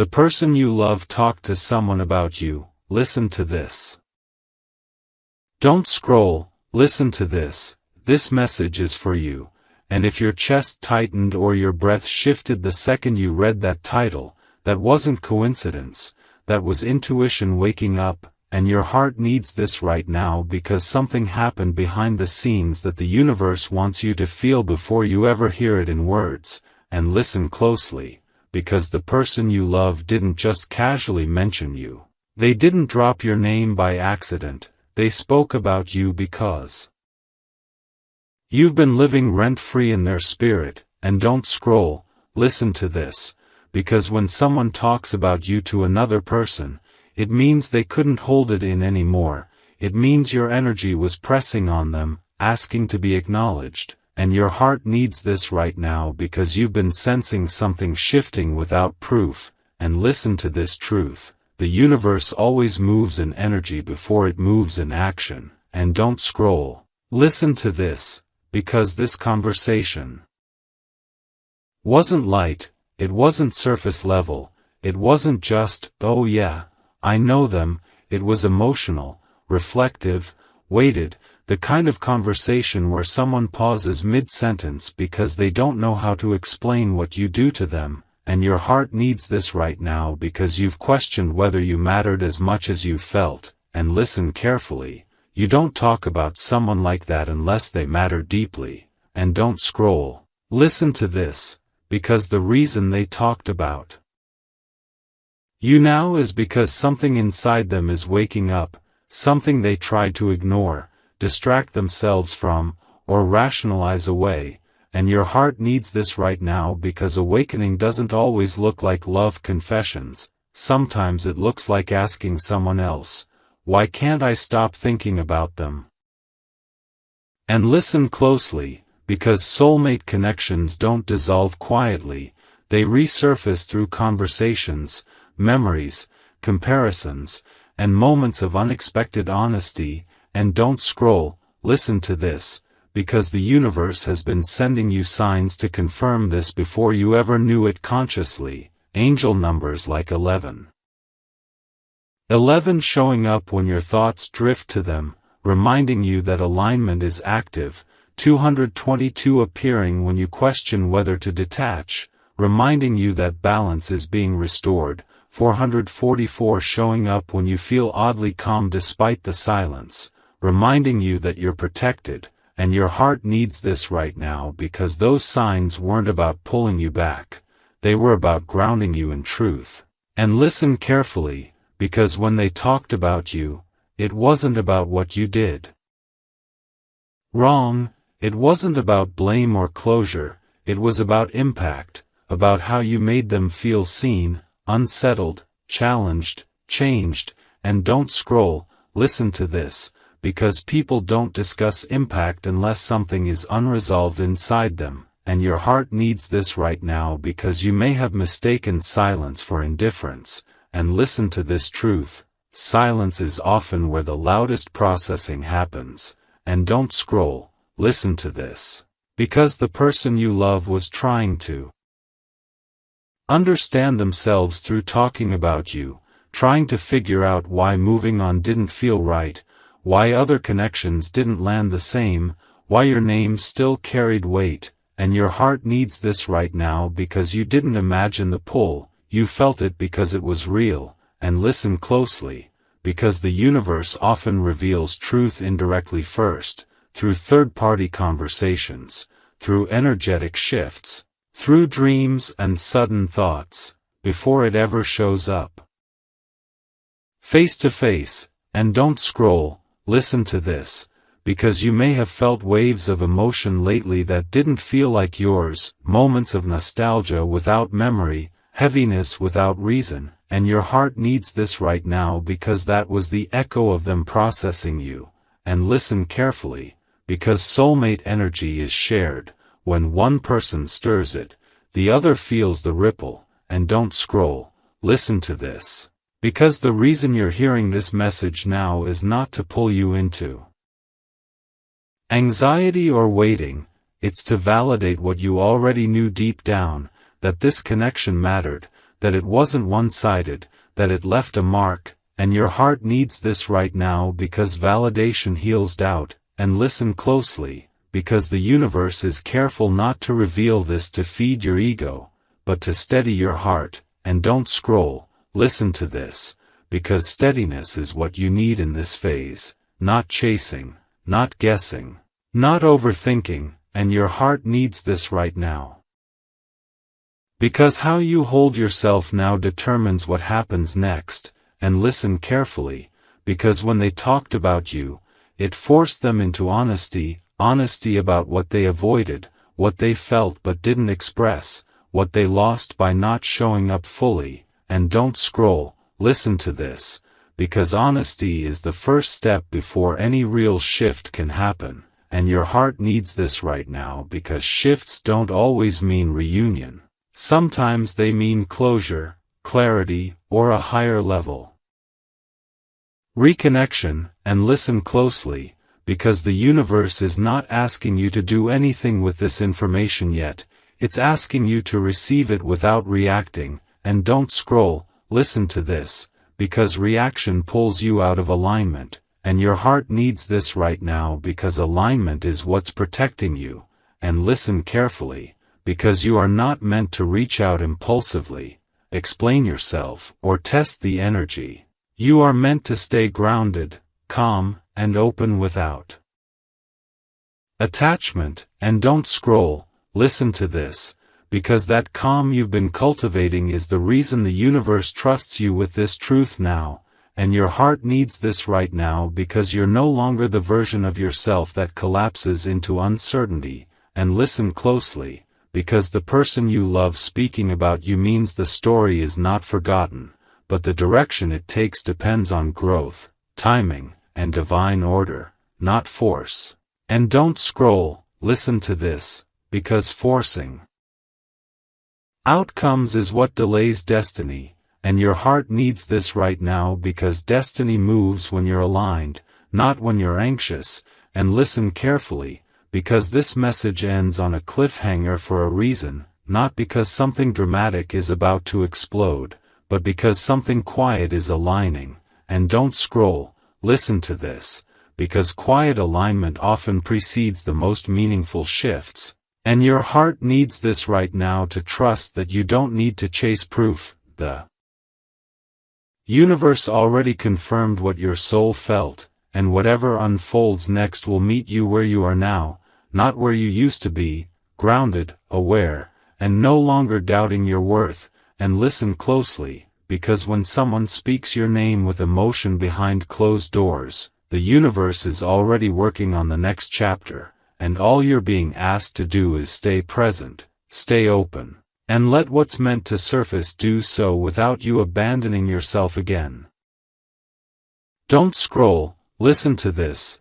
The person you love talked to someone about you. Listen to this. Don't scroll, listen to this. This message is for you. And if your chest tightened or your breath shifted the second you read that title, that wasn't coincidence, that was intuition waking up, and your heart needs this right now because something happened behind the scenes that the universe wants you to feel before you ever hear it in words. And listen closely, because the person you love didn't just casually mention you. They didn't drop your name by accident, they spoke about you because you've been living rent-free in their spirit. And don't scroll, listen to this, because when someone talks about you to another person, it means they couldn't hold it in anymore. It means your energy was pressing on them, asking to be acknowledged, and your heart needs this right now because you've been sensing something shifting without proof. And listen to this truth. The universe always moves in energy before it moves in action. And don't scroll. Listen to this, because this conversation wasn't light, it wasn't surface level, it wasn't just, oh yeah, I know them. It was emotional, reflective, weighted, the kind of conversation where someone pauses mid-sentence because they don't know how to explain what you do to them, and your heart needs this right now because you've questioned whether you mattered as much as you felt. And listen carefully, you don't talk about someone like that unless they matter deeply. And don't scroll. Listen to this, because the reason they talked about you now is because something inside them is waking up, something they tried to ignore, distract themselves from, or rationalize away. And your heart needs this right now because awakening doesn't always look like love confessions. Sometimes it looks like asking someone else, why can't I stop thinking about them? And listen closely, because soulmate connections don't dissolve quietly, they resurface through conversations, memories, comparisons, and moments of unexpected honesty. And don't scroll, listen to this, because the universe has been sending you signs to confirm this before you ever knew it consciously. Angel numbers like 11. 11 showing up when your thoughts drift to them, reminding you that alignment is active. 222 appearing when you question whether to detach, reminding you that balance is being restored. 444 showing up when you feel oddly calm despite the silence, reminding you that you're protected. And your heart needs this right now because those signs weren't about pulling you back, they were about grounding you in truth. And listen carefully, because when they talked about you, it wasn't about what you did wrong, it wasn't about blame or closure, it was about impact, about how you made them feel seen, unsettled, challenged, changed. And don't scroll, listen to this, because people don't discuss impact unless something is unresolved inside them. And your heart needs this right now because you may have mistaken silence for indifference. And listen to this truth, silence is often where the loudest processing happens. And don't scroll, listen to this, because the person you love was trying to understand themselves through talking about you, trying to figure out why moving on didn't feel right, why other connections didn't land the same, why your name still carried weight. And your heart needs this right now because you didn't imagine the pull, you felt it because it was real. And listen closely, because the universe often reveals truth indirectly first, through third-party conversations, through energetic shifts, through dreams and sudden thoughts, before it ever shows up face to face. And don't scroll, listen to this, because you may have felt waves of emotion lately that didn't feel like yours, moments of nostalgia without memory, heaviness without reason. And your heart needs this right now because that was the echo of them processing you. And listen carefully, because soulmate energy is shared. When one person stirs it, the other feels the ripple. And don't scroll, listen to this, because the reason you're hearing this message now is not to pull you into anxiety or waiting, it's to validate what you already knew deep down, that this connection mattered, that it wasn't one-sided, that it left a mark, and your heart needs this right now because validation heals doubt. And listen closely, because the universe is careful not to reveal this to feed your ego, but to steady your heart. And don't scroll, listen to this, because steadiness is what you need in this phase, not chasing, not guessing, not overthinking, and your heart needs this right now. Because how you hold yourself now determines what happens next. And listen carefully, because when they talked about you, it forced them into honesty about what they avoided, what they felt but didn't express, what they lost by not showing up fully. And don't scroll, listen to this, because honesty is the first step before any real shift can happen, and your heart needs this right now because shifts don't always mean reunion. Sometimes they mean closure, clarity, or a higher level reconnection. And listen closely, because the universe is not asking you to do anything with this information yet, it's asking you to receive it without reacting. And don't scroll, listen to this, because reaction pulls you out of alignment, and your heart needs this right now because alignment is what's protecting you. And listen carefully, because you are not meant to reach out impulsively, explain yourself, or test the energy. You are meant to stay grounded, calm, and open without attachment. And don't scroll, listen to this, because that calm you've been cultivating is the reason the universe trusts you with this truth now. And your heart needs this right now because you're no longer the version of yourself that collapses into uncertainty. And listen closely, because the person you love speaking about you means the story is not forgotten, but the direction it takes depends on growth, timing, and divine order, not force. And don't scroll, listen to this, because forcing outcomes is what delays destiny, and your heart needs this right now because destiny moves when you're aligned, not when you're anxious. And listen carefully, because this message ends on a cliffhanger for a reason, not because something dramatic is about to explode, but because something quiet is aligning. And don't scroll, listen to this, because quiet alignment often precedes the most meaningful shifts. And your heart needs this right now to trust that you don't need to chase proof. The universe already confirmed what your soul felt, and whatever unfolds next will meet you where you are now, not where you used to be, grounded, aware, and no longer doubting your worth. And listen closely, because when someone speaks your name with emotion behind closed doors, the universe is already working on the next chapter, and all you're being asked to do is stay present, stay open, and let what's meant to surface do so without you abandoning yourself again. Don't scroll, listen to this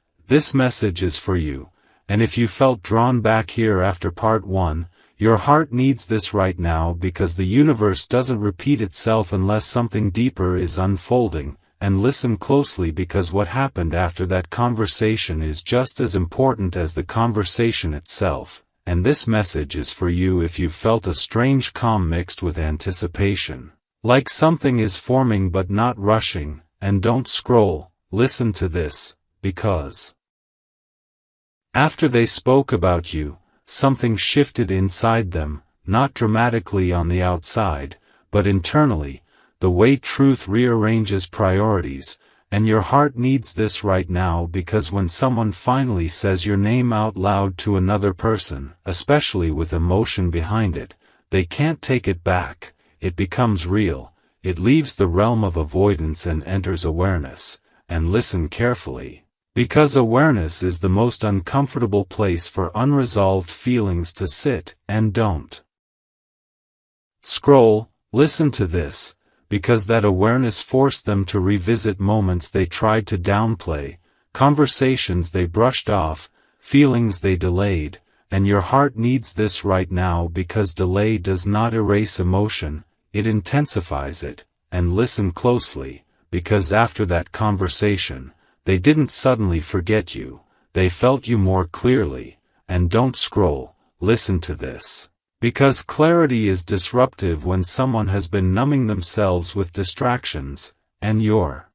message is for you, and if you felt drawn back here after part 1, your heart needs this right now because the universe doesn't repeat itself unless something deeper is unfolding. And listen closely because what happened after that conversation is just as important as the conversation itself. And this message is for you if you felt a strange calm mixed with anticipation, like something is forming but not rushing. And don't scroll, listen to this, because after they spoke about you, something shifted inside them, not dramatically on the outside, but internally, the way truth rearranges priorities. And your heart needs this right now because when someone finally says your name out loud to another person, especially with emotion behind it, they can't take it back. It becomes real, it leaves the realm of avoidance and enters awareness. And listen carefully, because awareness is the most uncomfortable place for unresolved feelings to sit. And don't scroll, listen to this, because that awareness forced them to revisit moments they tried to downplay, conversations they brushed off, feelings they delayed. And your heart needs this right now because delay does not erase emotion, it intensifies it. And listen closely, because after that conversation, they didn't suddenly forget you, they felt you more clearly. And don't scroll, listen to this, Because clarity is disruptive when someone has been numbing themselves with distractions, and your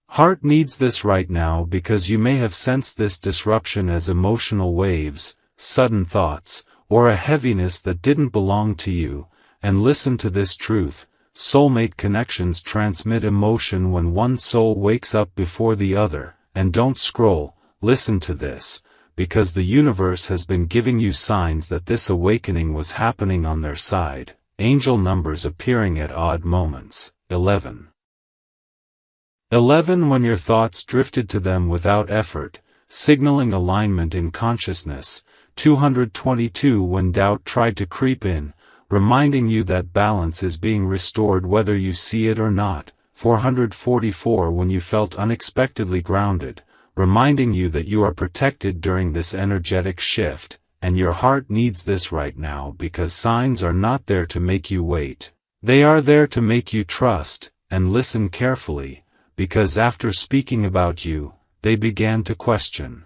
heart needs this right now because you may have sensed this disruption as emotional waves, sudden thoughts, or a heaviness that didn't belong to you, and listen to this truth. Soulmate connections transmit emotion when one soul wakes up before the other, and don't scroll, listen to this, because the universe has been giving you signs that this awakening was happening on their side. Angel numbers appearing at odd moments. 11. 11 when your thoughts drifted to them without effort, signaling alignment in consciousness. 222 when doubt tried to creep in, reminding you that balance is being restored whether you see it or not. 444 when you felt unexpectedly grounded, reminding you that you are protected during this energetic shift, and your heart needs this right now because signs are not there to make you wait. They are there to make you trust, and listen carefully, because after speaking about you, they began to question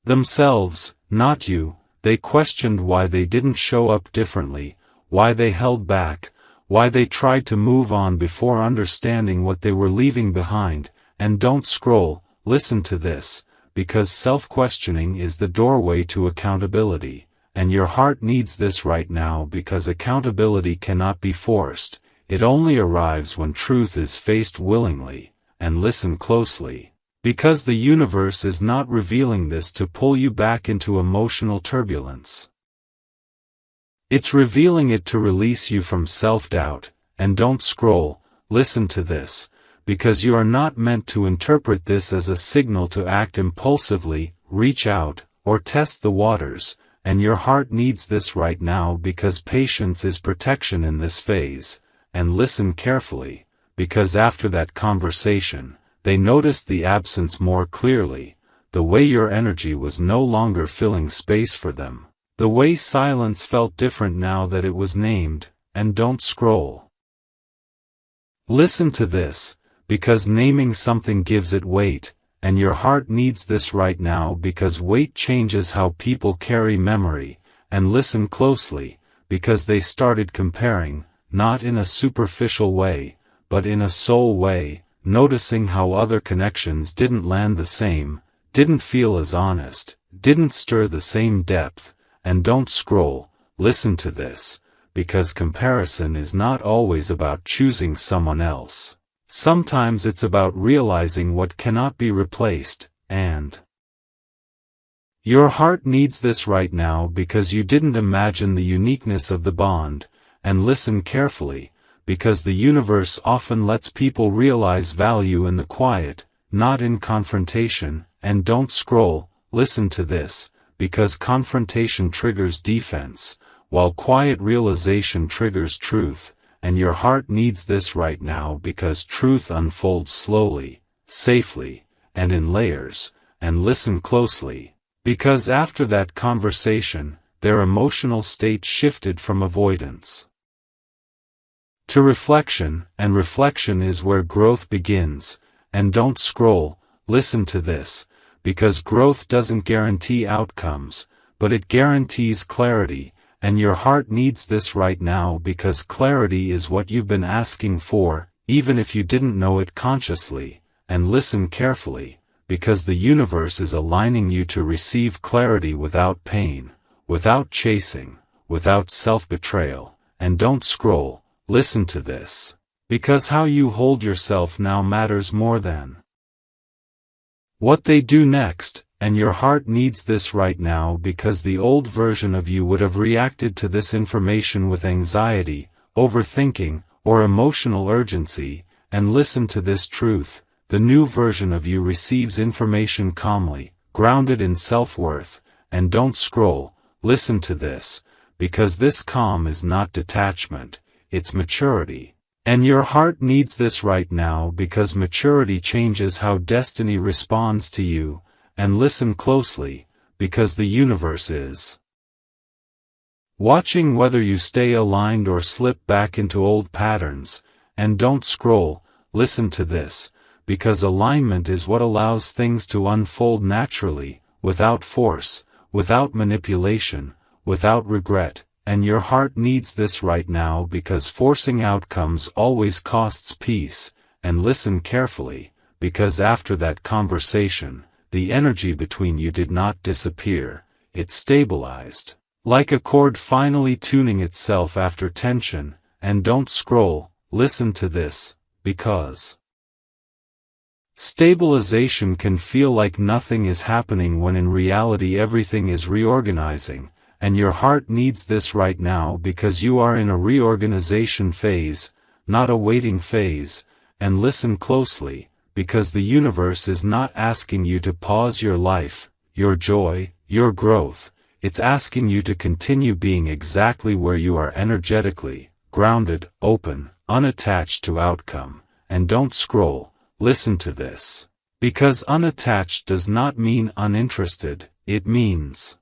themselves, not you. They questioned why they didn't show up differently, why they held back, why they tried to move on before understanding what they were leaving behind. And don't scroll, listen to this, because self-questioning is the doorway to accountability, and your heart needs this right now because accountability cannot be forced, it only arrives when truth is faced willingly. And listen closely, because the universe is not revealing this to pull you back into emotional turbulence. It's revealing it to release you from self-doubt. And don't scroll, listen to this, because you are not meant to interpret this as a signal to act impulsively, reach out, or test the waters, and your heart needs this right now because patience is protection in this phase. And listen carefully, because after that conversation, they noticed the absence more clearly, the way your energy was no longer filling space for them, the way silence felt different now that it was named. And don't scroll. Listen to this, because naming something gives it weight, and your heart needs this right now because weight changes how people carry memory. And listen closely, because they started comparing, not in a superficial way, but in a soul way, noticing how other connections didn't land the same, didn't feel as honest, didn't stir the same depth. And don't scroll, listen to this, because comparison is not always about choosing someone else. Sometimes it's about realizing what cannot be replaced, and your heart needs this right now because you didn't imagine the uniqueness of the bond. And listen carefully, because the universe often lets people realize value in the quiet, not in confrontation. And don't scroll, listen to this, because confrontation triggers defense, while quiet realization triggers truth. And your heart needs this right now because truth unfolds slowly, safely, and in layers. And listen closely, because after that conversation, their emotional state shifted from avoidance to reflection, and reflection is where growth begins. And don't scroll, listen to this, because growth doesn't guarantee outcomes, but it guarantees clarity. And your heart needs this right now because clarity is what you've been asking for, even if you didn't know it consciously. And listen carefully, because the universe is aligning you to receive clarity without pain, without chasing, without self-betrayal. And don't scroll, listen to this, because how you hold yourself now matters more than what they do next. And your heart needs this right now because the old version of you would have reacted to this information with anxiety, overthinking, or emotional urgency. And listen to this truth, the new version of you receives information calmly, grounded in self-worth. And don't scroll, listen to this, because this calm is not detachment, it's maturity. And your heart needs this right now because maturity changes how destiny responds to you. And listen closely, because the universe is watching whether you stay aligned or slip back into old patterns. And don't scroll, listen to this, because alignment is what allows things to unfold naturally, without force, without manipulation, without regret, and your heart needs this right now because forcing outcomes always costs peace, and listen carefully, because after that conversation, the energy between you did not disappear, it stabilized. Like a chord finally tuning itself after tension, and don't scroll, listen to this, because stabilization can feel like nothing is happening when in reality everything is reorganizing, and your heart needs this right now because you are in a reorganization phase, not a waiting phase, and listen closely, because the universe is not asking you to pause your life, your joy, your growth, it's asking you to continue being exactly where you are energetically, grounded, open, unattached to outcome, and don't scroll, listen to this. Because unattached does not mean uninterested, it means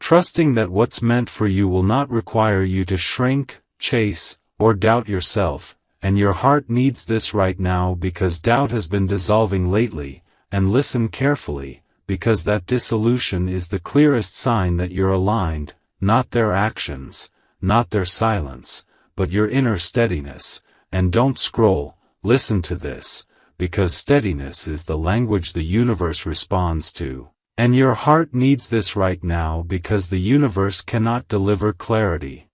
trusting that what's meant for you will not require you to shrink, chase, or doubt yourself, and your heart needs this right now because doubt has been dissolving lately, and listen carefully, because that dissolution is the clearest sign that you're aligned, not their actions, not their silence, but your inner steadiness, and don't scroll, listen to this, because steadiness is the language the universe responds to. And your heart needs this right now because the universe cannot deliver clarity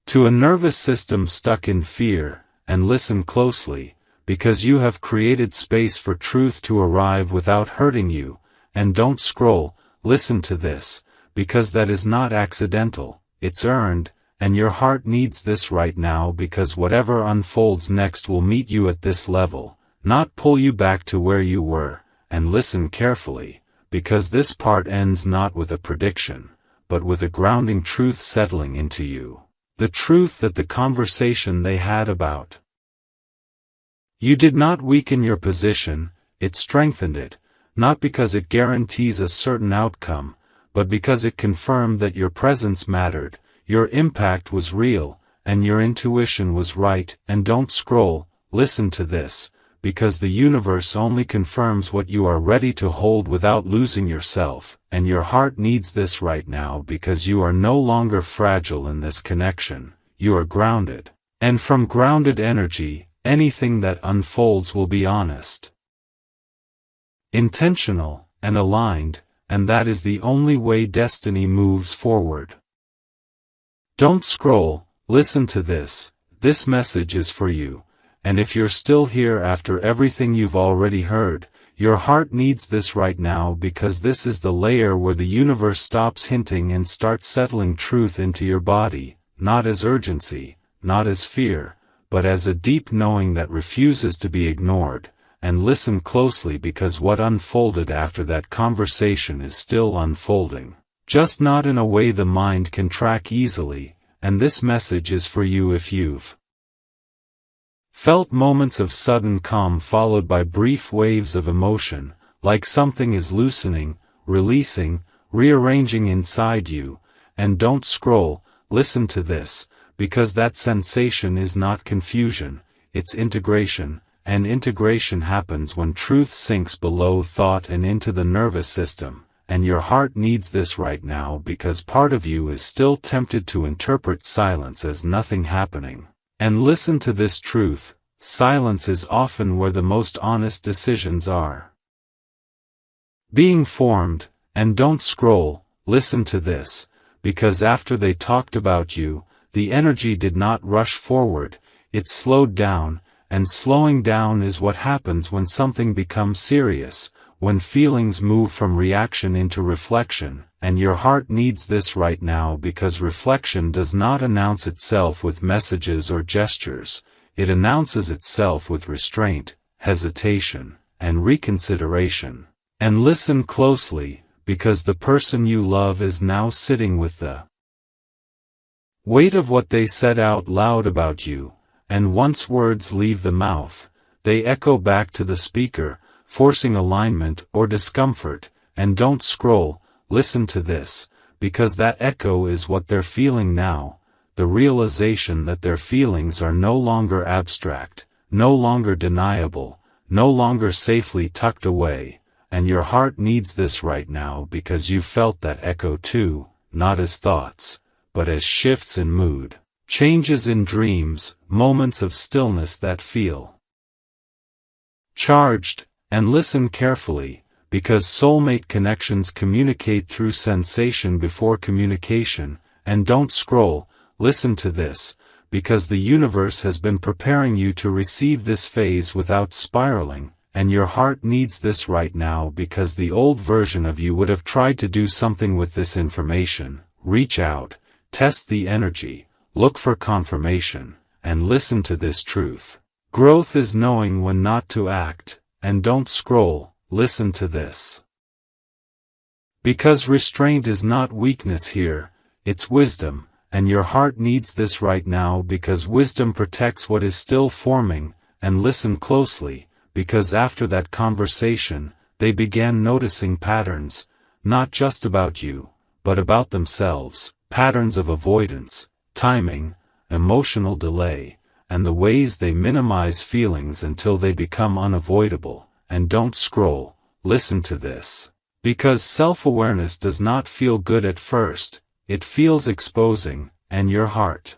to a nervous system stuck in fear, and listen closely, because you have created space for truth to arrive without hurting you, and don't scroll, listen to this, because that is not accidental, it's earned, and your heart needs this right now because whatever unfolds next will meet you at this level, not pull you back to where you were. And listen carefully, because this part ends not with a prediction, but with a grounding truth settling into you. The truth that the conversation they had about you did not weaken your position, it strengthened it, not because it guarantees a certain outcome, but because it confirmed that your presence mattered, your impact was real, and your intuition was right. And don't scroll, listen to this, because the universe only confirms what you are ready to hold without losing yourself, and your heart needs this right now because you are no longer fragile in this connection, you are grounded. And from grounded energy, anything that unfolds will be honest, intentional, and aligned, and that is the only way destiny moves forward. Don't scroll, listen to this message is for you. And if you're still here after everything you've already heard, your heart needs this right now because this is the layer where the universe stops hinting and starts settling truth into your body, not as urgency, not as fear, but as a deep knowing that refuses to be ignored. And listen closely because what unfolded after that conversation is still unfolding, just not in a way the mind can track easily, and this message is for you if you've felt moments of sudden calm followed by brief waves of emotion, like something is loosening, releasing, rearranging inside you. And don't scroll, listen to this, because that sensation is not confusion, it's integration, and integration happens when truth sinks below thought and into the nervous system. And your heart needs this right now because part of you is still tempted to interpret silence as nothing happening. And listen to this truth, silence is often where the most honest decisions are being formed. And don't scroll, listen to this, because after they talked about you, the energy did not rush forward, it slowed down, and slowing down is what happens when something becomes serious, when feelings move from reaction into reflection. And your heart needs this right now because reflection does not announce itself with messages or gestures, it announces itself with restraint, hesitation, and reconsideration. And listen closely, because the person you love is now sitting with the weight of what they said out loud about you, and once words leave the mouth, they echo back to the speaker, forcing alignment or discomfort. And don't scroll, listen to this, because that echo is what they're feeling now, the realization that their feelings are no longer abstract, no longer deniable, no longer safely tucked away, and your heart needs this right now because you felt that echo too, not as thoughts, but as shifts in mood, changes in dreams, moments of stillness that feel charged. And listen carefully, because soulmate connections communicate through sensation before communication. And don't scroll, listen to this, because the universe has been preparing you to receive this phase without spiraling, and your heart needs this right now because the old version of you would have tried to do something with this information. Reach out, test the energy, look for confirmation, and listen to this truth. Growth is knowing when not to act. And don't scroll, listen to this. Because restraint is not weakness here, it's wisdom, and your heart needs this right now because wisdom protects what is still forming. And listen closely, because after that conversation, they began noticing patterns, not just about you, but about themselves, patterns of avoidance, timing, emotional delay, and the ways they minimize feelings until they become unavoidable. And don't scroll, listen to this. Because self-awareness does not feel good at first, it feels exposing, and your heart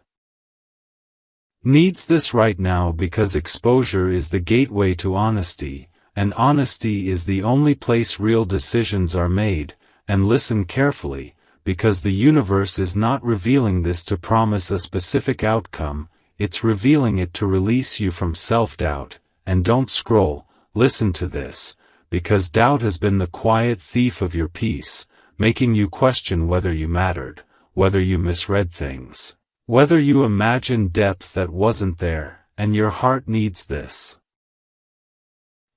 needs this right now because exposure is the gateway to honesty, and honesty is the only place real decisions are made. And listen carefully, because the universe is not revealing this to promise a specific outcome, it's revealing it to release you from self-doubt. And don't scroll, listen to this, because doubt has been the quiet thief of your peace, making you question whether you mattered, whether you misread things, whether you imagined depth that wasn't there. And your heart needs this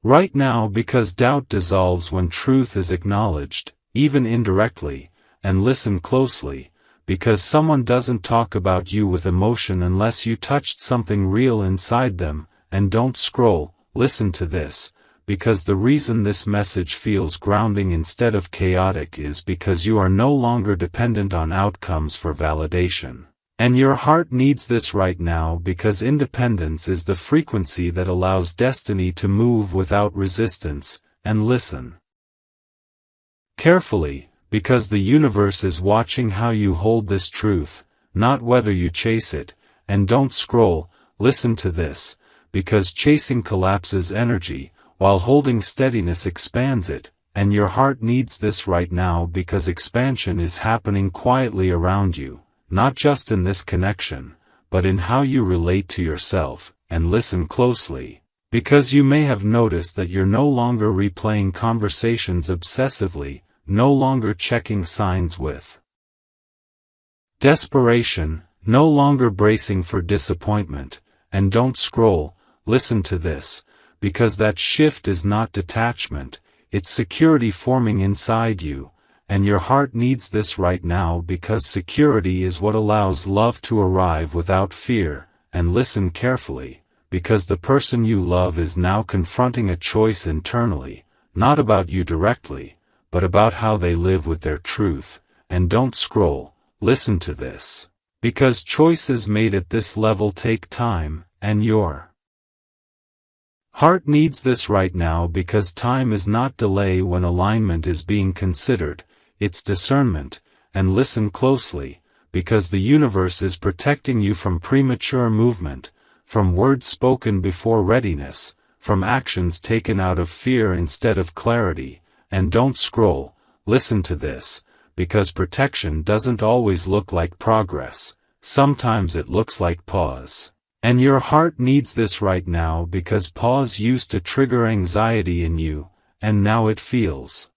right now because doubt dissolves when truth is acknowledged, even indirectly. And listen closely, because someone doesn't talk about you with emotion unless you touched something real inside them. And don't scroll, listen to this, because the reason this message feels grounding instead of chaotic is because you are no longer dependent on outcomes for validation. And your heart needs this right now because independence is the frequency that allows destiny to move without resistance. And listen carefully, because the universe is watching how you hold this truth, not whether you chase it. And don't scroll, listen to this, because chasing collapses energy, while holding steadiness expands it. And your heart needs this right now because expansion is happening quietly around you, not just in this connection, but in how you relate to yourself. And listen closely, because you may have noticed that you're no longer replaying conversations obsessively, no longer checking signs with desperation, no longer bracing for disappointment. And don't scroll, listen to this, because that shift is not detachment, it's security forming inside you. And your heart needs this right now because security is what allows love to arrive without fear. And listen carefully, because the person you love is now confronting a choice internally, not about you directly, but about how they live with their truth. And don't scroll, listen to this, because choices made at this level take time, and your heart needs this right now because time is not delay when alignment is being considered, it's discernment. And listen closely, because the universe is protecting you from premature movement, from words spoken before readiness, from actions taken out of fear instead of clarity. And don't scroll, listen to this, because protection doesn't always look like progress, sometimes it looks like pause. And your heart needs this right now because pause used to trigger anxiety in you, and now it feels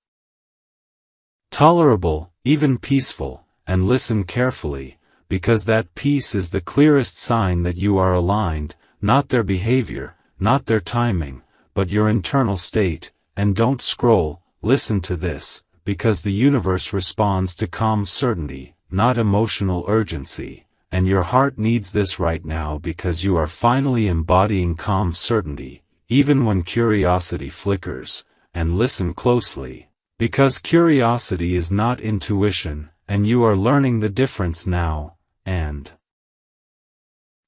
tolerable, even peaceful. And listen carefully, because that peace is the clearest sign that you are aligned, not their behavior, not their timing, but your internal state. And don't scroll, listen to this, because the universe responds to calm certainty, not emotional urgency. And your heart needs this right now because you are finally embodying calm certainty, even when curiosity flickers. And listen closely, because curiosity is not intuition, and you are learning the difference now. And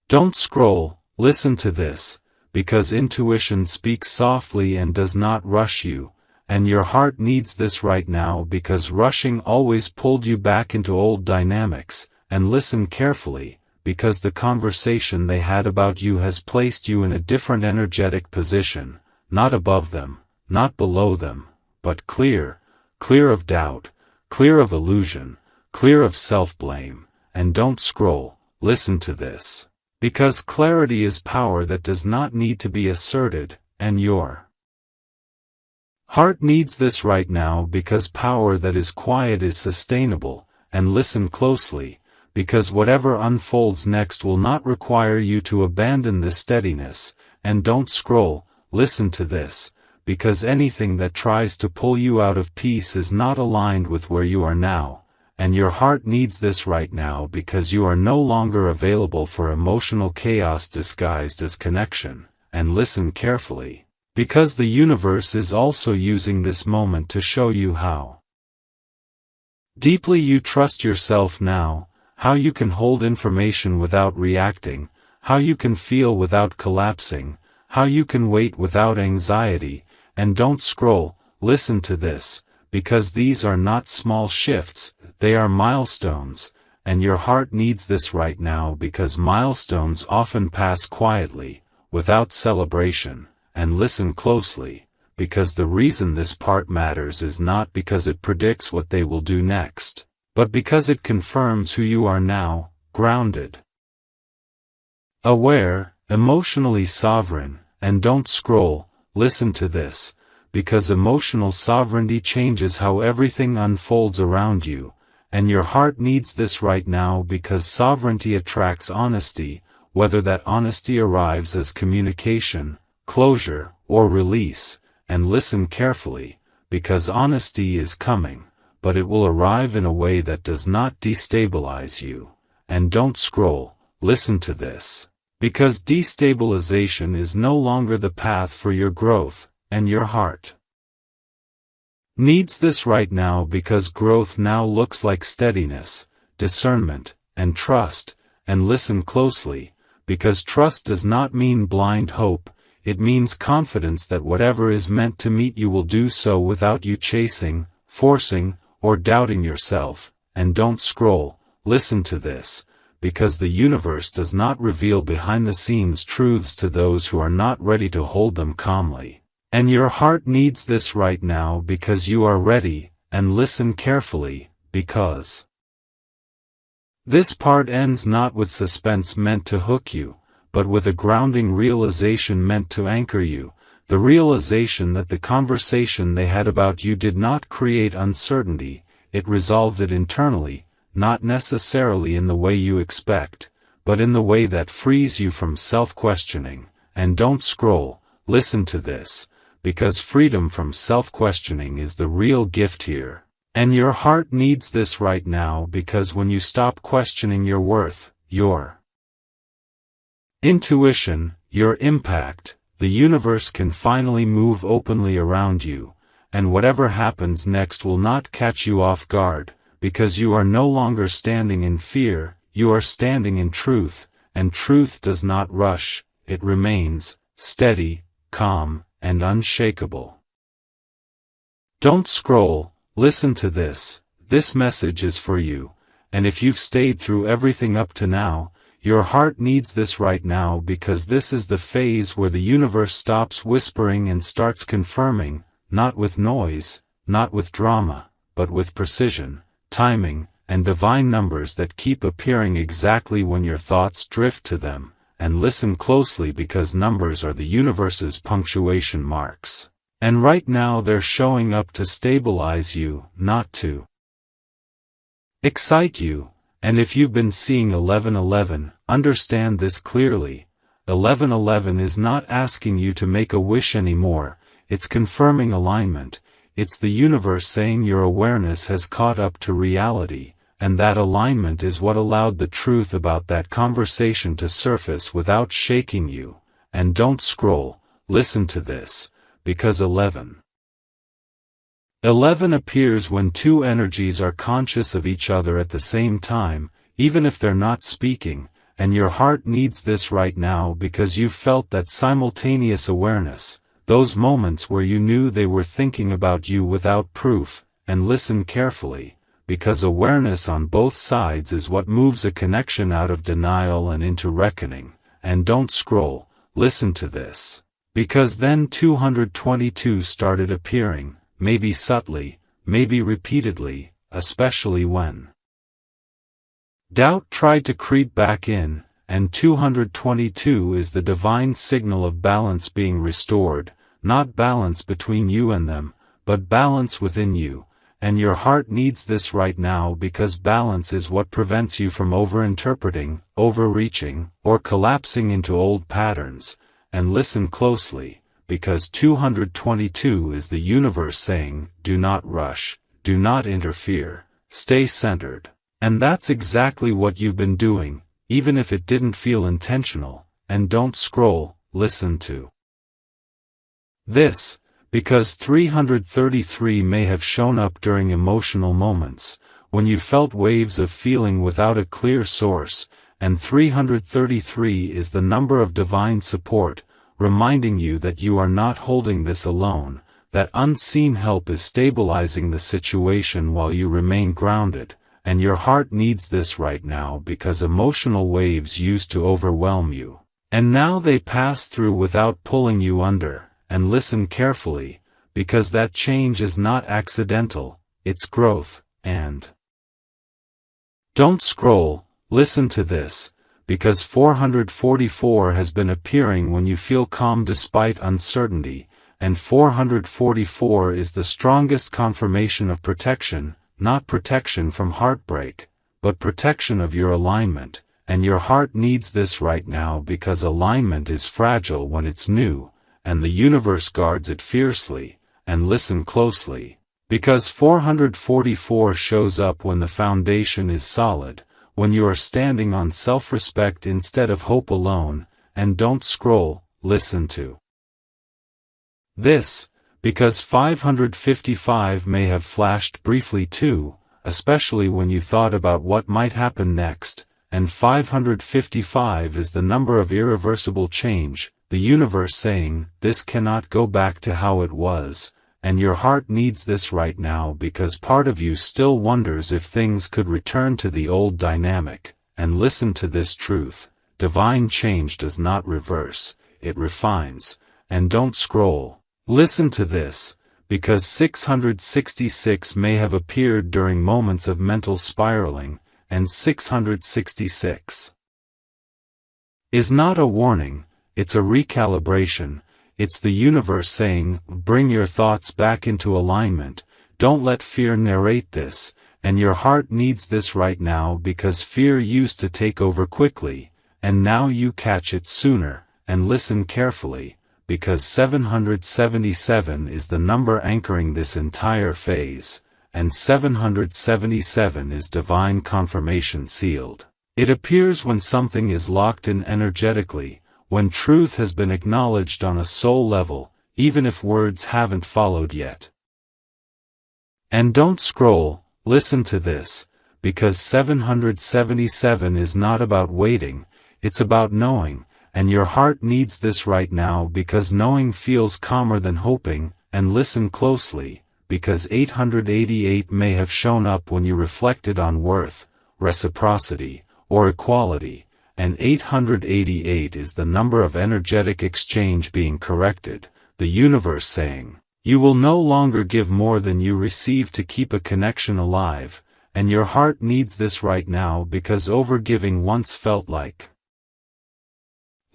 don't scroll, listen to this, because intuition speaks softly and does not rush you. and your heart needs this right now because rushing always pulled you back into old dynamics, and listen carefully, because the conversation they had about you has placed you in a different energetic position, not above them, not below them, but clear of doubt, clear of illusion, clear of self-blame, and don't scroll, listen to this. Because clarity is power that does not need to be asserted, and your heart needs this right now because power that is quiet is sustainable, and listen closely, because whatever unfolds next will not require you to abandon this steadiness, and don't scroll, listen to this, because anything that tries to pull you out of peace is not aligned with where you are now, and your heart needs this right now because you are no longer available for emotional chaos disguised as connection, and listen carefully, because the universe is also using this moment to show you how deeply you trust yourself now, how you can hold information without reacting, how you can feel without collapsing, how you can wait without anxiety, and don't scroll, listen to this, because these are not small shifts, they are milestones, and your heart needs this right now because milestones often pass quietly, without celebration, and listen closely, because the reason this part matters is not because it predicts what they will do next, but because it confirms who you are now, grounded, aware, emotionally sovereign, and don't scroll, listen to this, because emotional sovereignty changes how everything unfolds around you, and your heart needs this right now because sovereignty attracts honesty, whether that honesty arrives as communication, closure, or release, and listen carefully, because honesty is coming, but it will arrive in a way that does not destabilize you, and don't scroll, listen to this. Because destabilization is no longer the path for your growth, and your heart needs this right now because growth now looks like steadiness, discernment, and trust, and listen closely, because trust does not mean blind hope, it means confidence that whatever is meant to meet you will do so without you chasing, forcing, or doubting yourself, and don't scroll, listen to this. Because the universe does not reveal behind-the-scenes truths to those who are not ready to hold them calmly. And your heart needs this right now because you are ready, and listen carefully, because this part ends not with suspense meant to hook you, but with a grounding realization meant to anchor you, the realization that the conversation they had about you did not create uncertainty, it resolved it internally, not necessarily in the way you expect, but in the way that frees you from self-questioning, and don't scroll, listen to this, because freedom from self-questioning is the real gift here, and your heart needs this right now because when you stop questioning your worth, your intuition, your impact, the universe can finally move openly around you, and whatever happens next will not catch you off guard. Because you are no longer standing in fear, you are standing in truth, and truth does not rush, it remains, steady, calm, and unshakable. Don't scroll, listen to this message is for you, and if you've stayed through everything up to now, your heart needs this right now because this is the phase where the universe stops whispering and starts confirming, not with noise, not with drama, but with precision, timing, and divine numbers that keep appearing exactly when your thoughts drift to them, and listen closely because numbers are the universe's punctuation marks. And right now they're showing up to stabilize you, not to excite you, and if you've been seeing 1111, understand this clearly, 1111 is not asking you to make a wish anymore, it's confirming alignment. It's the universe saying your awareness has caught up to reality, and that alignment is what allowed the truth about that conversation to surface without shaking you, and don't scroll, listen to this, because 11 appears when two energies are conscious of each other at the same time, even if they're not speaking, and your heart needs this right now because you've felt that simultaneous awareness, those moments where you knew they were thinking about you without proof, and listen carefully, because awareness on both sides is what moves a connection out of denial and into reckoning. And don't scroll, listen to this. Because then 222 started appearing, maybe subtly, maybe repeatedly, especially when doubt tried to creep back in, and 222 is the divine signal of balance being restored, not balance between you and them, but balance within you, and your heart needs this right now because balance is what prevents you from overinterpreting, overreaching, or collapsing into old patterns. And listen closely, because 222 is the universe saying, do not rush, do not interfere, stay centered. And that's exactly what you've been doing, even if it didn't feel intentional. And don't scroll, listen to this, because 333 may have shown up during emotional moments, when you felt waves of feeling without a clear source, and 333 is the number of divine support, reminding you that you are not holding this alone, that unseen help is stabilizing the situation while you remain grounded, and your heart needs this right now because emotional waves used to overwhelm you, and now they pass through without pulling you under. And listen carefully, because that change is not accidental, it's growth. And don't scroll, listen to this, because 444 has been appearing when you feel calm despite uncertainty, and 444 is the strongest confirmation of protection, not protection from heartbreak, but protection of your alignment, and your heart needs this right now because alignment is fragile when it's new, and the universe guards it fiercely. And listen closely, because 444 shows up when the foundation is solid, when you are standing on self-respect instead of hope alone. And don't scroll, listen to this, because 555 may have flashed briefly too, especially when you thought about what might happen next, and 555 is the number of irreversible change, the universe saying, this cannot go back to how it was, and your heart needs this right now because part of you still wonders if things could return to the old dynamic. And listen to this truth, divine change does not reverse, it refines. And don't scroll, listen to this, because 666 may have appeared during moments of mental spiraling, and 666 is not a warning, it's a recalibration. It's the universe saying, bring your thoughts back into alignment, don't let fear narrate this, and your heart needs this right now because fear used to take over quickly, and now you catch it sooner. And listen carefully, because 777 is the number anchoring this entire phase, and 777 is divine confirmation sealed. It appears when something is locked in energetically, when truth has been acknowledged on a soul level, even if words haven't followed yet. And don't scroll, listen to this, because 777 is not about waiting, it's about knowing, and your heart needs this right now because knowing feels calmer than hoping. And listen closely, because 888 may have shown up when you reflected on worth, reciprocity, or equality. And 888 is the number of energetic exchange being corrected, the universe saying, you will no longer give more than you receive to keep a connection alive, and your heart needs this right now because overgiving once felt like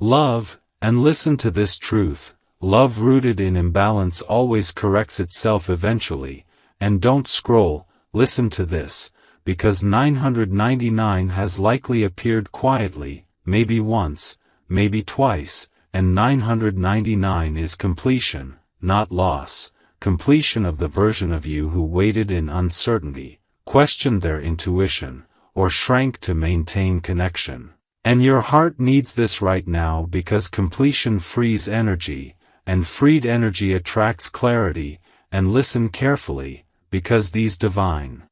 love. And listen to this truth, love rooted in imbalance always corrects itself eventually. And don't scroll, listen to this, because 999 has likely appeared quietly, maybe once, maybe twice, and 999 is completion, not loss, completion of the version of you who waited in uncertainty, questioned their intuition, or shrank to maintain connection. And your heart needs this right now because completion frees energy, and freed energy attracts clarity. And listen carefully, because these divine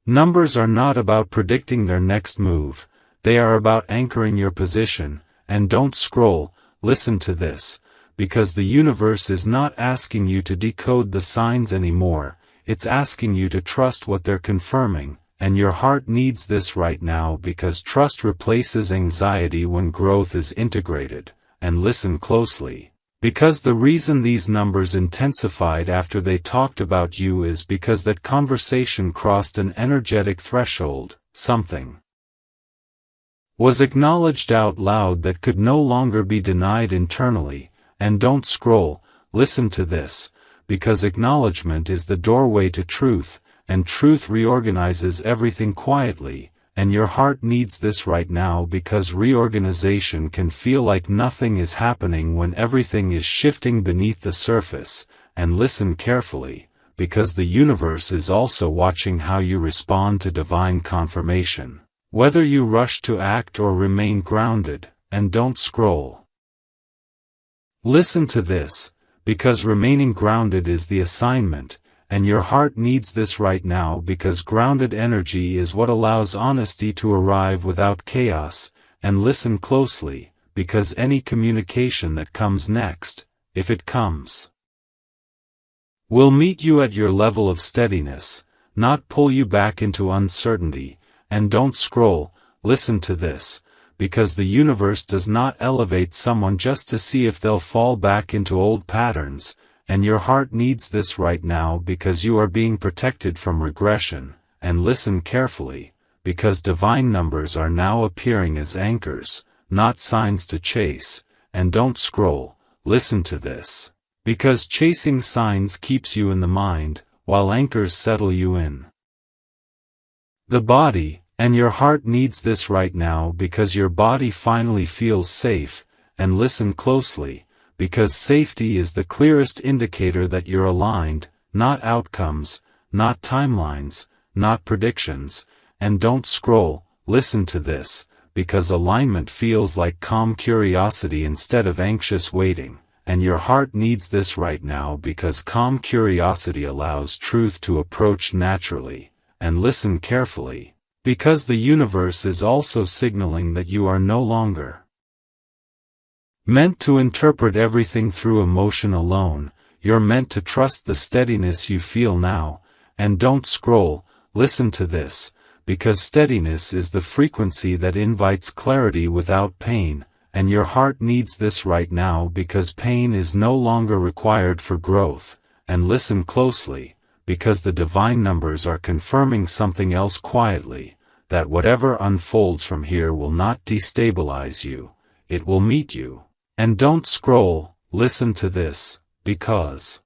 numbers are not about predicting their next move, they are about anchoring your position. And don't scroll, listen to this, because the universe is not asking you to decode the signs anymore, it's asking you to trust what they're confirming, and your heart needs this right now because trust replaces anxiety when growth is integrated. And listen closely, because the reason these numbers intensified after they talked about you is because that conversation crossed an energetic threshold, something was acknowledged out loud that could no longer be denied internally. And don't scroll, listen to this, because acknowledgement is the doorway to truth, and truth reorganizes everything quietly, and your heart needs this right now because reorganization can feel like nothing is happening when everything is shifting beneath the surface. And listen carefully, because the universe is also watching how you respond to divine confirmation, whether you rush to act or remain grounded. And don't scroll. Listen to this, because remaining grounded is the assignment, and your heart needs this right now because grounded energy is what allows honesty to arrive without chaos. And listen closely, because any communication that comes next, if it comes, will meet you at your level of steadiness, not pull you back into uncertainty. And don't scroll, listen to this, because the universe does not elevate someone just to see if they'll fall back into old patterns. And your heart needs this right now because you are being protected from regression. And listen carefully, because divine numbers are now appearing as anchors, not signs to chase. And don't scroll, listen to this, because chasing signs keeps you in the mind, while anchors settle you in the body. And your heart needs this right now because your body finally feels safe. And listen closely, because safety is the clearest indicator that you're aligned, not outcomes, not timelines, not predictions. And don't scroll, listen to this, because alignment feels like calm curiosity instead of anxious waiting. And your heart needs this right now because calm curiosity allows truth to approach naturally. And listen carefully, because the universe is also signaling that you are no longer meant to interpret everything through emotion alone. You're meant to trust the steadiness you feel now. And don't scroll, listen to this, because steadiness is the frequency that invites clarity without pain. And your heart needs this right now because pain is no longer required for growth. And listen closely, because the divine numbers are confirming something else quietly, that whatever unfolds from here will not destabilize you, it will meet you. And don't scroll, listen to this, because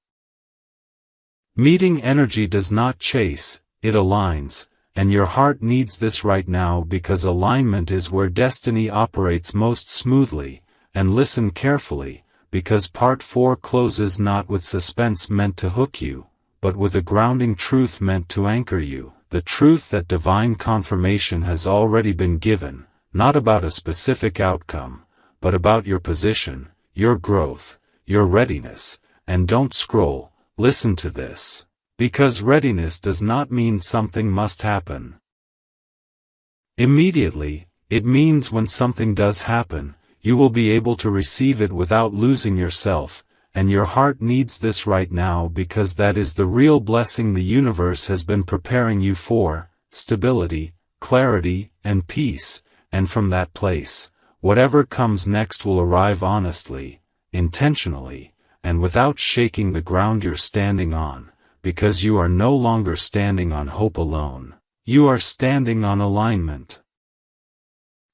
meeting energy does not chase, it aligns. And your heart needs this right now because alignment is where destiny operates most smoothly. And listen carefully, because part 4 closes not with suspense meant to hook you, but with a grounding truth meant to anchor you, the truth that divine confirmation has already been given, not about a specific outcome, but about your position, your growth, your readiness. And don't scroll, listen to this, because readiness does not mean something must happen immediately. It means when something does happen, you will be able to receive it without losing yourself. And your heart needs this right now because that is the real blessing the universe has been preparing you for: stability, clarity, and peace. And from that place, whatever comes next will arrive honestly, intentionally, and without shaking the ground you're standing on, because you are no longer standing on hope alone. You are standing on alignment.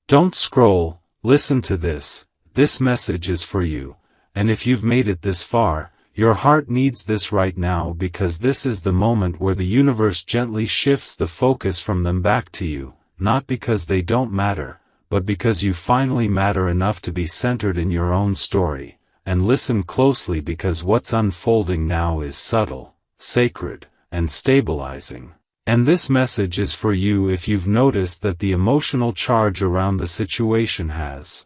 Don't scroll, listen to this. This message is for you. And if you've made it this far, your heart needs this right now because this is the moment where the universe gently shifts the focus from them back to you, not because they don't matter, but because you finally matter enough to be centered in your own story. And listen closely because what's unfolding now is subtle, sacred, and stabilizing. And this message is for you if you've noticed that the emotional charge around the situation has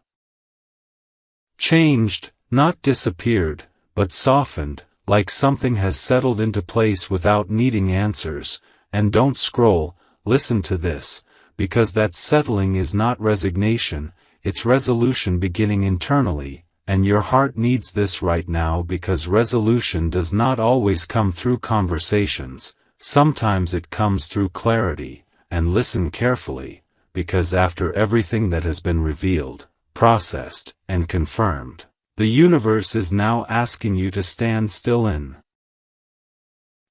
changed, not disappeared, but softened, like something has settled into place without needing answers. And don't scroll, listen to this, because that settling is not resignation, it's resolution beginning internally. and your heart needs this right now because resolution does not always come through conversations, sometimes it comes through clarity, and listen carefully, because after everything that has been revealed, processed, and confirmed, the universe is now asking you to stand still in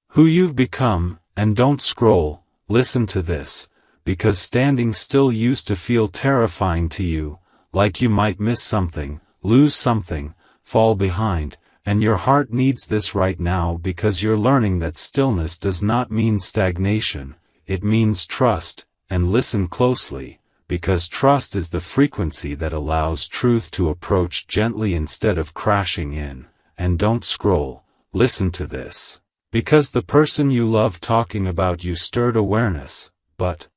who you've become, and don't scroll. Listen to this, because standing still used to feel terrifying to you, like you might miss something, lose something, fall behind, and your heart needs this right now because you're learning that stillness does not mean stagnation, it means trust, and listen closely, because trust is the frequency that allows truth to approach gently instead of crashing in, and don't scroll. Listen to this, because the person you love talking about you stirred awareness, but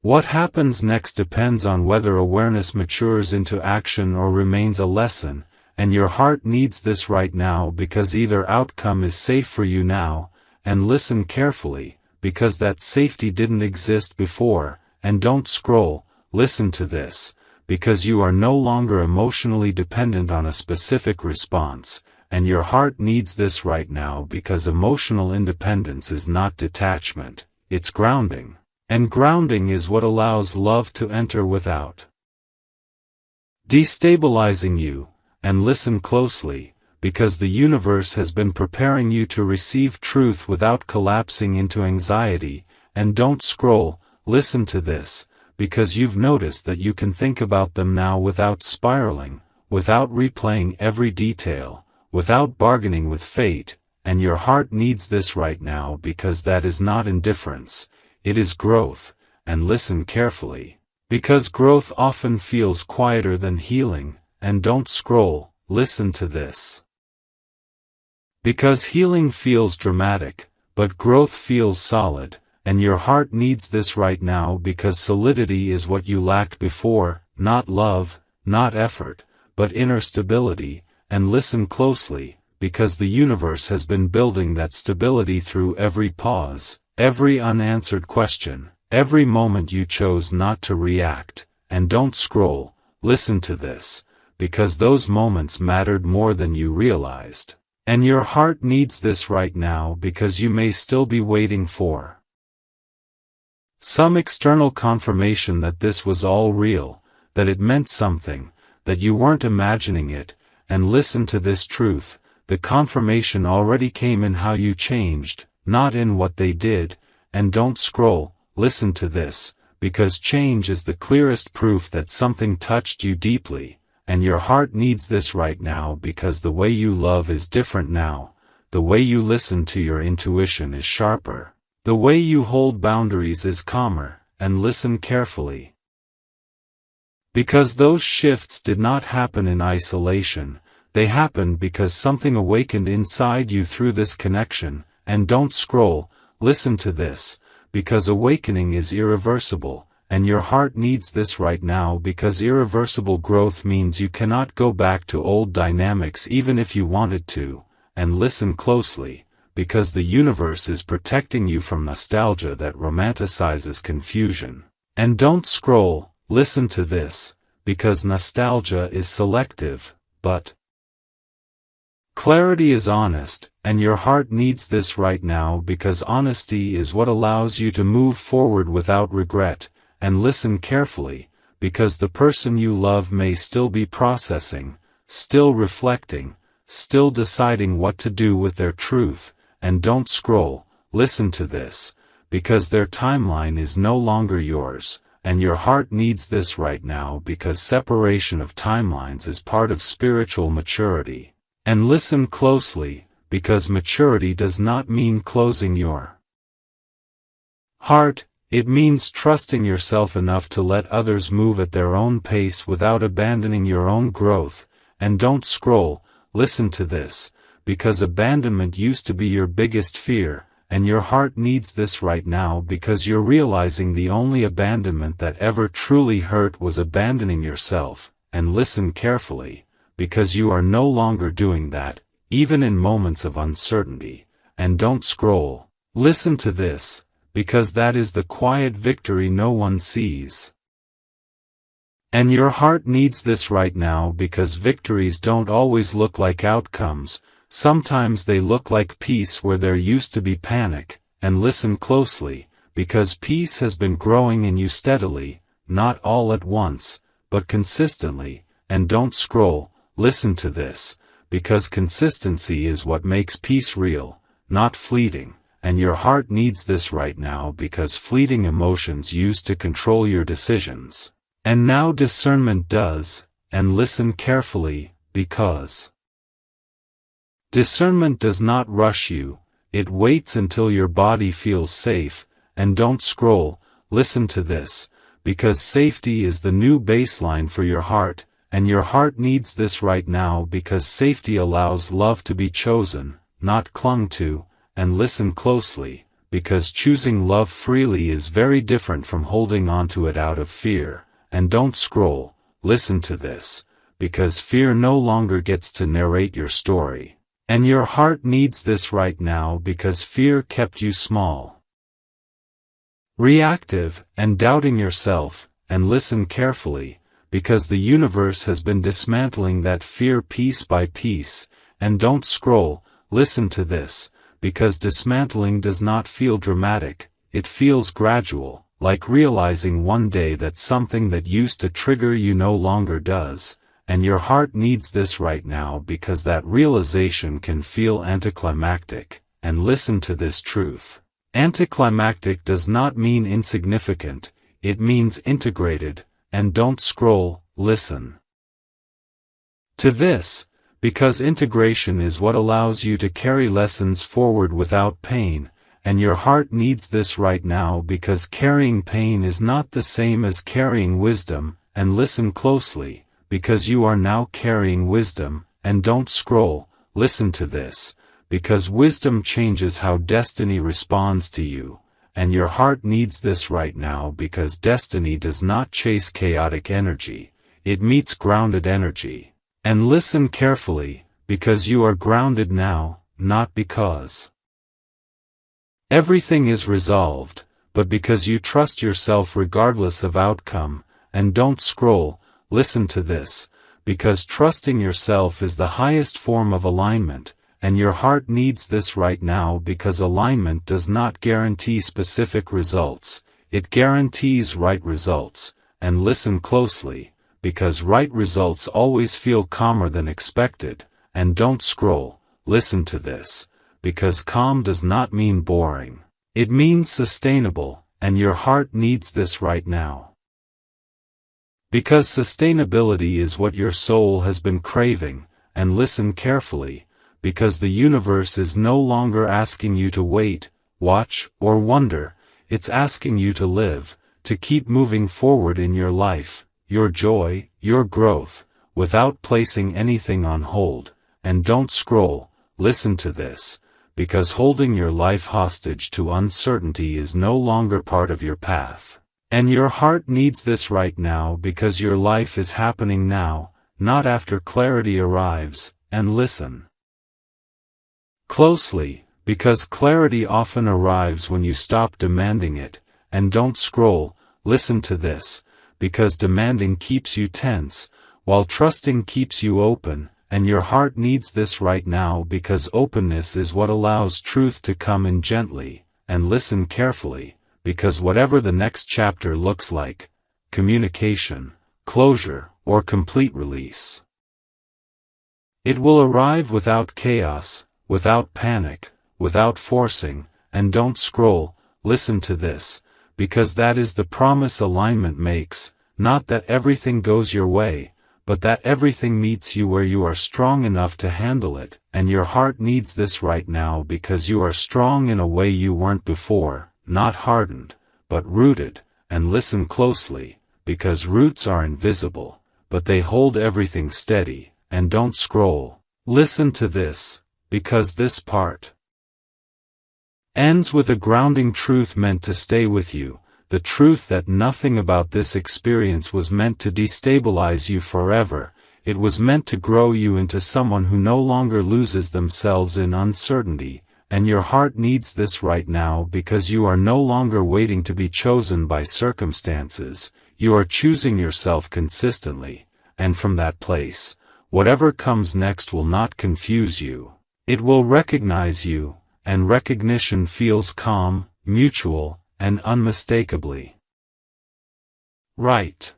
what happens next depends on whether awareness matures into action or remains a lesson, and your heart needs this right now because either outcome is safe for you now, and listen carefully, because that safety didn't exist before, and don't scroll. Listen to this, because you are no longer emotionally dependent on a specific response, and your heart needs this right now because emotional independence is not detachment, it's grounding. And grounding is what allows love to enter without destabilizing you, and listen closely, because the universe has been preparing you to receive truth without collapsing into anxiety, and don't scroll. Listen to this, because you've noticed that you can think about them now without spiraling, without replaying every detail, without bargaining with fate, and your heart needs this right now because that is not indifference. It is growth, and listen carefully, because growth often feels quieter than healing, and don't scroll. Listen to this, because healing feels dramatic, but growth feels solid, and your heart needs this right now because solidity is what you lacked before, not love, not effort, but inner stability, and listen closely, because the universe has been building that stability through every pause, every unanswered question, every moment you chose not to react, and don't scroll. Listen to this, because those moments mattered more than you realized, and your heart needs this right now because you may still be waiting for some external confirmation that this was all real, that it meant something, that you weren't imagining it, and listen to this truth, the confirmation already came in how you changed, not in what they did, and don't scroll. Listen to this, because change is the clearest proof that something touched you deeply, and your heart needs this right now because the way you love is different now, the way you listen to your intuition is sharper, the way you hold boundaries is calmer, and listen carefully. Because those shifts did not happen in isolation, they happened because something awakened inside you through this connection, and don't scroll. Listen to this, because awakening is irreversible, and your heart needs this right now because irreversible growth means you cannot go back to old dynamics even if you wanted to, and listen closely, because the universe is protecting you from nostalgia that romanticizes confusion. And don't scroll. Listen to this, because nostalgia is selective, but clarity is honest, and your heart needs this right now because honesty is what allows you to move forward without regret, and listen carefully, because the person you love may still be processing, still reflecting, still deciding what to do with their truth, and don't scroll. Listen to this, because their timeline is no longer yours, and your heart needs this right now because separation of timelines is part of spiritual maturity. And listen closely, because maturity does not mean closing your heart, it means trusting yourself enough to let others move at their own pace without abandoning your own growth, and don't scroll. Listen to this, because abandonment used to be your biggest fear, and your heart needs this right now because you're realizing the only abandonment that ever truly hurt was abandoning yourself, and listen carefully, because you are no longer doing that, even in moments of uncertainty, and don't scroll. Listen to this, because that is the quiet victory no one sees. And your heart needs this right now because victories don't always look like outcomes, sometimes they look like peace where there used to be panic, and listen closely, because peace has been growing in you steadily, not all at once, but consistently, and don't scroll, listen to this, because consistency is what makes peace real, not fleeting, and your heart needs this right now because fleeting emotions used to control your decisions. And now discernment does, and listen carefully, because discernment does not rush you, it waits until your body feels safe, and don't scroll, listen to this, because safety is the new baseline for your heart, and your heart needs this right now because safety allows love to be chosen, not clung to, and listen closely, because choosing love freely is very different from holding onto it out of fear. And don't scroll, listen to this, because fear no longer gets to narrate your story. And your heart needs this right now because fear kept you small, reactive, and doubting yourself, and listen carefully, because the universe has been dismantling that fear piece by piece, and don't scroll, listen to this, because dismantling does not feel dramatic, it feels gradual. Like realizing one day that something that used to trigger you no longer does, and your heart needs this right now because that realization can feel anticlimactic, and listen to this truth. Anticlimactic does not mean insignificant, it means integrated, and don't scroll, listen to this, because integration is what allows you to carry lessons forward without pain. And your heart needs this right now because carrying pain is not the same as carrying wisdom, and listen closely, because you are now carrying wisdom, and don't scroll, listen to this, because wisdom changes how destiny responds to you, and your heart needs this right now because destiny does not chase chaotic energy, it meets grounded energy. And listen carefully, because you are grounded now, not because everything is resolved, but because you trust yourself regardless of outcome, and don't scroll, listen to this, because trusting yourself is the highest form of alignment, and your heart needs this right now because alignment does not guarantee specific results, it guarantees right results, and listen closely, because right results always feel calmer than expected, and don't scroll, listen to this. Because calm does not mean boring. It means sustainable, and your heart needs this right now. Because sustainability is what your soul has been craving, and listen carefully, because the universe is no longer asking you to wait, watch, or wonder, it's asking you to live, to keep moving forward in your life, your joy, your growth, without placing anything on hold, and don't scroll, listen to this. Because holding your life hostage to uncertainty is no longer part of your path. And your heart needs this right now because your life is happening now, not after clarity arrives, and listen closely, because clarity often arrives when you stop demanding it, and don't scroll, listen to this, because demanding keeps you tense, while trusting keeps you open. And your heart needs this right now because openness is what allows truth to come in gently, and listen carefully, because whatever the next chapter looks like, communication, closure, or complete release, it will arrive without chaos, without panic, without forcing, and don't scroll, listen to this, because that is the promise alignment makes, not that everything goes your way, but that everything meets you where you are strong enough to handle it, and your heart needs this right now because you are strong in a way you weren't before, not hardened, but rooted, and listen closely, because roots are invisible, but they hold everything steady, and don't scroll. Listen to this, because this part ends with a grounding truth meant to stay with you, the truth that nothing about this experience was meant to destabilize you forever, it was meant to grow you into someone who no longer loses themselves in uncertainty, and your heart needs this right now because you are no longer waiting to be chosen by circumstances, you are choosing yourself consistently, and from that place, whatever comes next will not confuse you. It will recognize you, and recognition feels calm, mutual, and unmistakably right.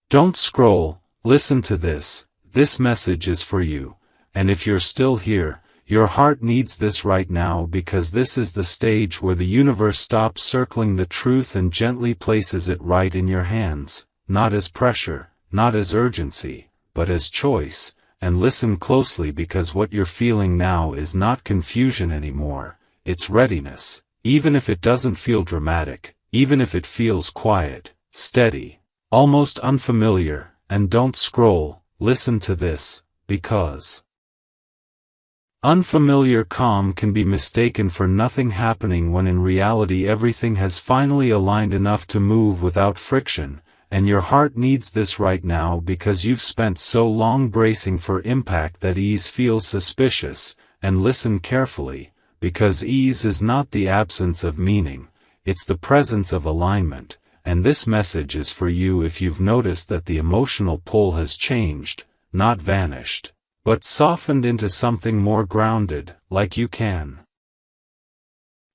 Don't scroll, listen to this. This message is for you, and if you're still here, your heart needs this right now, because this is the stage where the universe stops circling the truth and gently places it right in your hands, not as pressure, not as urgency, but as choice. And listen closely, because what you're feeling now is not confusion anymore, it's readiness. Even if it doesn't feel dramatic, even if it feels quiet, steady, almost unfamiliar. And don't scroll, listen to this, because unfamiliar calm can be mistaken for nothing happening, when in reality everything has finally aligned enough to move without friction. And your heart needs this right now, because you've spent so long bracing for impact that ease feels suspicious. And listen carefully, because ease is not the absence of meaning, it's the presence of alignment. And this message is for you if you've noticed that the emotional pull has changed, not vanished, but softened into something more grounded, like you can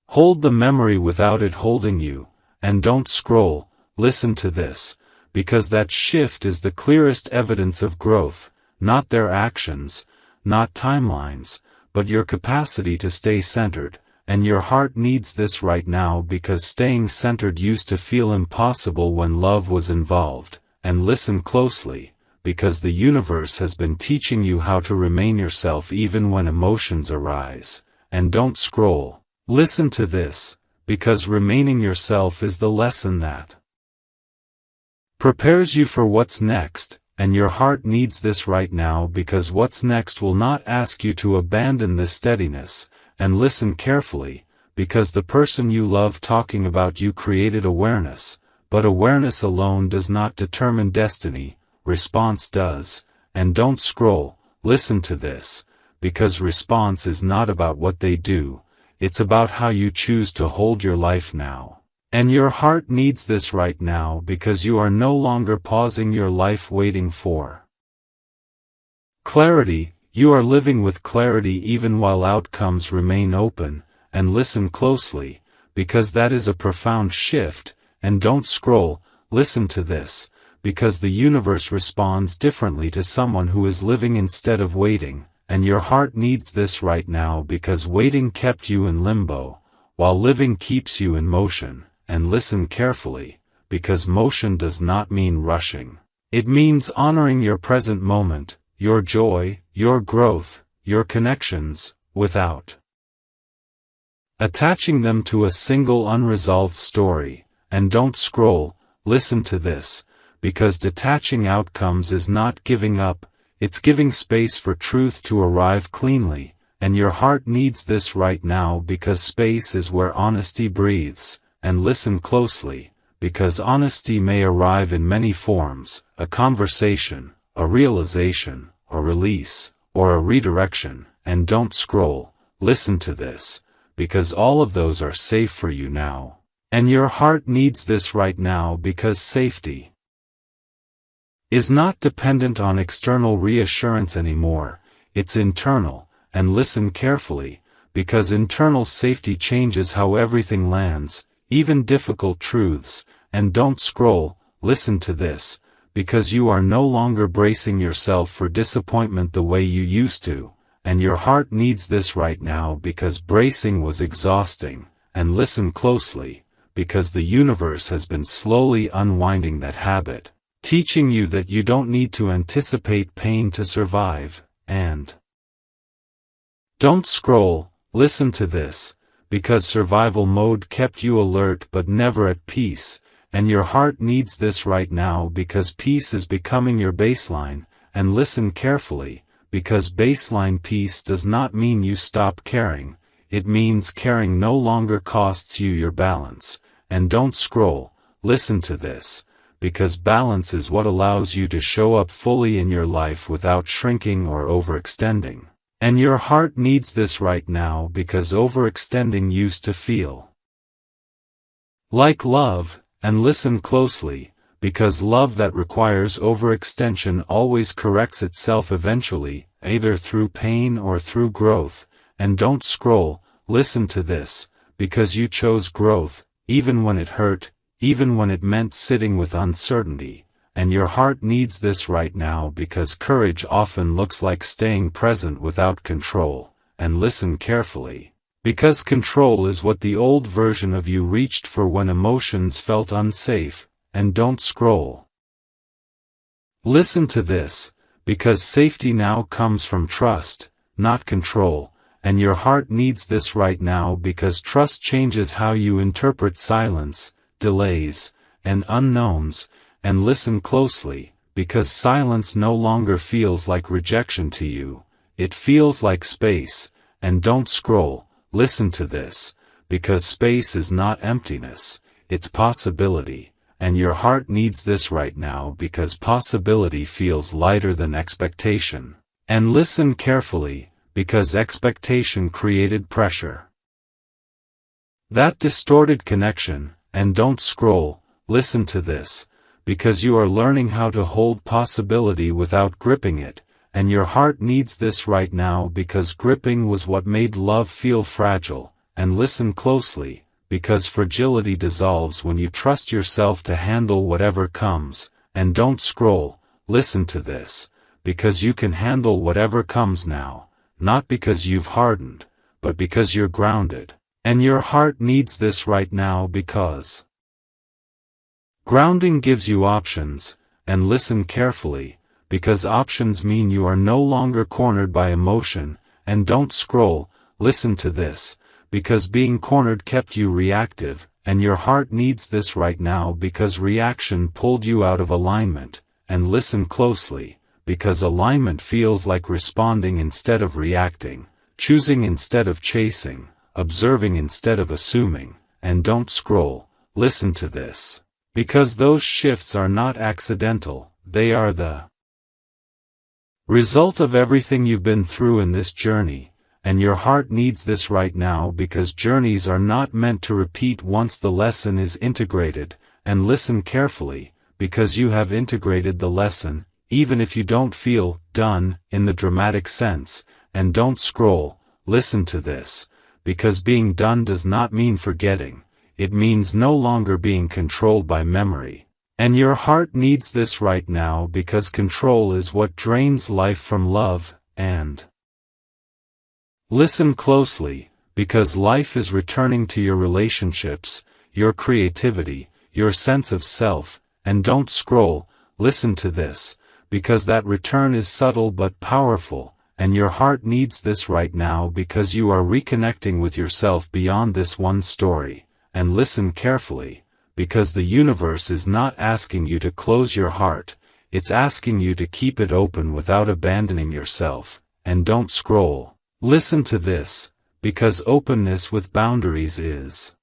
hold the memory without it holding you. And don't scroll, listen to this, because that shift is the clearest evidence of growth, not their actions, not timelines, but your capacity to stay centered. And your heart needs this right now, because staying centered used to feel impossible when love was involved. And listen closely, because the universe has been teaching you how to remain yourself even when emotions arise. And don't scroll, listen to this, because remaining yourself is the lesson that prepares you for what's next. And your heart needs this right now, because what's next will not ask you to abandon this steadiness. And listen carefully, because the person you love talking about you created awareness, but awareness alone does not determine destiny, response does. And don't scroll, listen to this, because response is not about what they do, it's about how you choose to hold your life now. And your heart needs this right now, because you are no longer pausing your life waiting for clarity. You are living with clarity even while outcomes remain open. And listen closely, because that is a profound shift. And don't scroll, listen to this, because the universe responds differently to someone who is living instead of waiting. And your heart needs this right now, because waiting kept you in limbo, while living keeps you in motion. And listen carefully, because motion does not mean rushing. It means honoring your present moment, your joy, your growth, your connections, without attaching them to a single unresolved story. And don't scroll, listen to this, because detaching outcomes is not giving up, it's giving space for truth to arrive cleanly. And your heart needs this right now, because space is where honesty breathes. And listen closely, because honesty may arrive in many forms: a conversation, a realization, a release, or a redirection. And don't scroll, listen to this, because all of those are safe for you now. And your heart needs this right now, because safety is not dependent on external reassurance anymore, it's internal. And listen carefully, because internal safety changes how everything lands, even difficult truths. And don't scroll, listen to this, because you are no longer bracing yourself for disappointment the way you used to. And your heart needs this right now, because bracing was exhausting. And listen closely, because the universe has been slowly unwinding that habit, teaching you that you don't need to anticipate pain to survive. And don't scroll, listen to this, because survival mode kept you alert but never at peace. And your heart needs this right now, because peace is becoming your baseline. And listen carefully, because baseline peace does not mean you stop caring, it means caring no longer costs you your balance. And don't scroll, listen to this, because balance is what allows you to show up fully in your life without shrinking or overextending. And your heart needs this right now, because overextending used to feel like love, and listen closely, because love that requires overextension always corrects itself eventually, either through pain or through growth. And don't scroll, listen to this, because you chose growth, even when it hurt, even when it meant sitting with uncertainty. And your heart needs this right now because courage often looks like staying present without control. And listen carefully, because control is what the old version of you reached for when emotions felt unsafe. And don't scroll. Listen to this, because safety now comes from trust, not control, and your heart needs this right now because trust changes how you interpret silence, delays, and unknowns. And listen closely, because silence no longer feels like rejection to you, it feels like space. And don't scroll, listen to this, because space is not emptiness, it's possibility. And your heart needs this right now because possibility feels lighter than expectation. And listen carefully, because expectation created pressure. That distorted connection. And don't scroll, listen to this, because you are learning how to hold possibility without gripping it. And your heart needs this right now because gripping was what made love feel fragile. And listen closely, because fragility dissolves when you trust yourself to handle whatever comes. And don't scroll, listen to this, because you can handle whatever comes now, not because you've hardened, but because you're grounded. And your heart needs this right now because grounding gives you options. And listen carefully, because options mean you are no longer cornered by emotion. And don't scroll, listen to this, because being cornered kept you reactive. And your heart needs this right now because reaction pulled you out of alignment. And listen closely, because alignment feels like responding instead of reacting, choosing instead of chasing, observing instead of assuming. And don't scroll, listen to this, because those shifts are not accidental, they are the result of everything you've been through in this journey. And your heart needs this right now because journeys are not meant to repeat once the lesson is integrated. And listen carefully, because you have integrated the lesson, even if you don't feel done in the dramatic sense. And don't scroll, listen to this, because being done does not mean forgetting, it means no longer being controlled by memory. And your heart needs this right now because control is what drains life from love. And listen closely, because life is returning to your relationships, your creativity, your sense of self. And don't scroll, listen to this, because that return is subtle but powerful. And your heart needs this right now because you are reconnecting with yourself beyond this one story. And listen carefully, because the universe is not asking you to close your heart, it's asking you to keep it open without abandoning yourself. And don't scroll, listen to this, because openness with boundaries is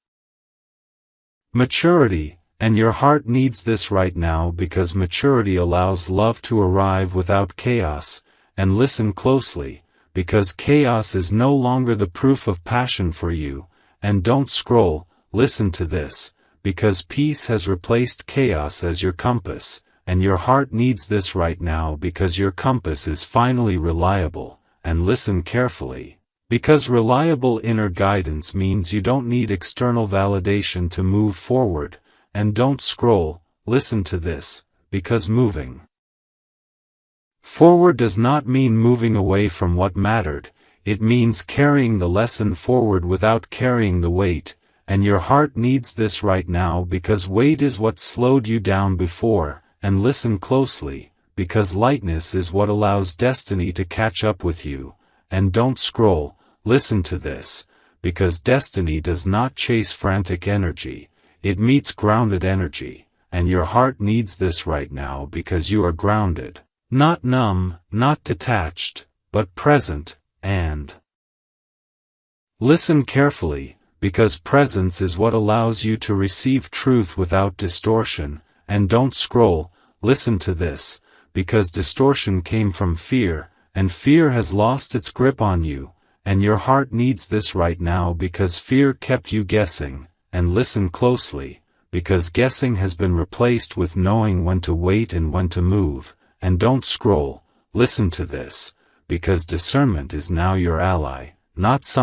maturity. And your heart needs this right now because maturity allows love to arrive without chaos. And listen closely, because chaos is no longer the proof of passion for you. And don't scroll, listen to this, because peace has replaced chaos as your compass. And your heart needs this right now because your compass is finally reliable. And listen carefully, because reliable inner guidance means you don't need external validation to move forward. And don't scroll, listen to this, because moving forward does not mean moving away from what mattered, it means carrying the lesson forward without carrying the weight. And your heart needs this right now because weight is what slowed you down before. And listen closely, because lightness is what allows destiny to catch up with you. And don't scroll, listen to this, because destiny does not chase frantic energy. It meets grounded energy. And your heart needs this right now because you are grounded, not numb, not detached, but present. And listen carefully, because presence is what allows you to receive truth without distortion. And don't scroll, listen to this, because distortion came from fear, and fear has lost its grip on you. And your heart needs this right now because fear kept you guessing. And listen closely, because guessing has been replaced with knowing when to wait and when to move, and don't scroll, listen to this, because discernment is now your ally, not something